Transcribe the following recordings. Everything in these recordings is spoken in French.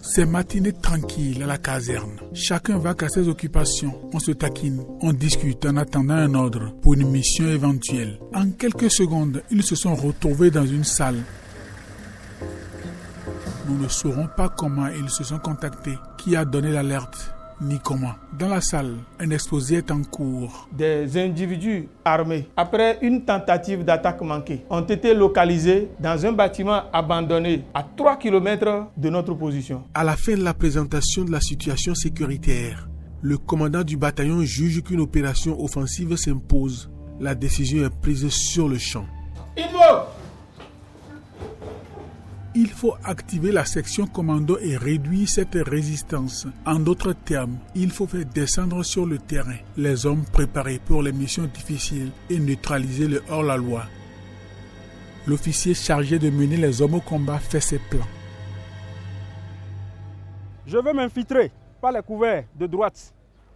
C'est matinée tranquille à la caserne. Chacun va à ses occupations. On se taquine, on discute en attendant un ordre pour une mission éventuelle. En quelques secondes, ils se sont retrouvés dans une salle. Nous ne saurons pas comment ils se sont contactés, qui a donné l'alerte, ni comment. Dans la salle, un exposé est en cours. Des individus armés, après une tentative d'attaque manquée, ont été localisés dans un bâtiment abandonné à 3 km de notre position. À la fin de la présentation de la situation sécuritaire, le commandant du bataillon juge qu'une opération offensive s'impose. La décision est prise sur le champ. Il faut activer la section commando et réduire cette résistance. En d'autres termes, il faut faire descendre sur le terrain les hommes préparés pour les missions difficiles et neutraliser le hors-la-loi. L'officier chargé de mener les hommes au combat fait ses plans. Je vais m'infiltrer par les couverts de droite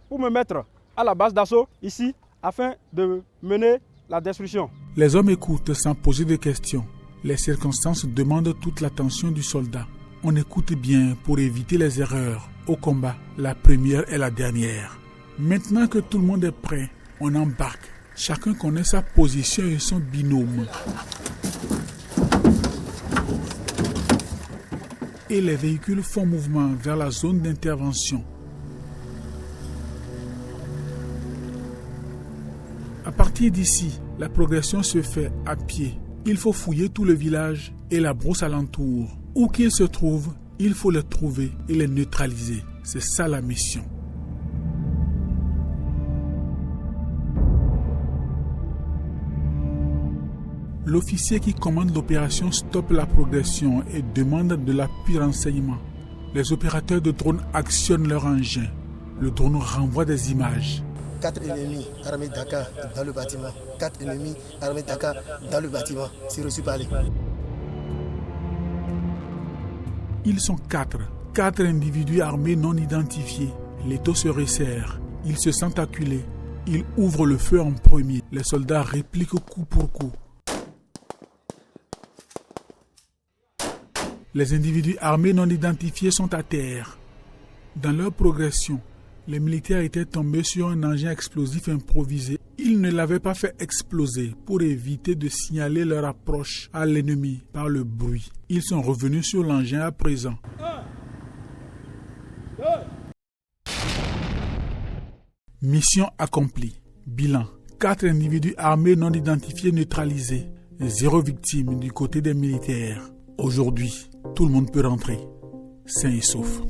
pour me mettre à la base d'assaut ici afin de mener la destruction. Les hommes écoutent sans poser de questions. Les circonstances demandent toute l'attention du soldat. On écoute bien pour éviter les erreurs. Au combat, la première est la dernière. Maintenant que tout le monde est prêt, on embarque. Chacun connaît sa position et son binôme. Et les véhicules font mouvement vers la zone d'intervention. À partir d'ici, la progression se fait à pied. Il faut fouiller tout le village et la brousse alentour. Où qu'ils se trouvent, il faut les trouver et les neutraliser. C'est ça la mission. L'officier qui commande l'opération stoppe la progression et demande de l'appui renseignement. Les opérateurs de drones actionnent leur engin. Le drone renvoie des images. 4 ennemis armés d'Aka dans le bâtiment. 4 ennemis armés d'Aka dans le bâtiment. C'est reçu par les. Ils sont 4. 4 individus armés non identifiés. L'étau se resserre. Ils se sentent acculés. Ils ouvrent le feu en premier. Les soldats répliquent coup pour coup. Les individus armés non identifiés sont à terre. Dans leur progression, les militaires étaient tombés sur un engin explosif improvisé. Ils ne l'avaient pas fait exploser pour éviter de signaler leur approche à l'ennemi par le bruit. Ils sont revenus sur l'engin à présent. Mission accomplie. Bilan. 4 individus armés non identifiés neutralisés. 0 victime du côté des militaires. Aujourd'hui, tout le monde peut rentrer, sain et sauf.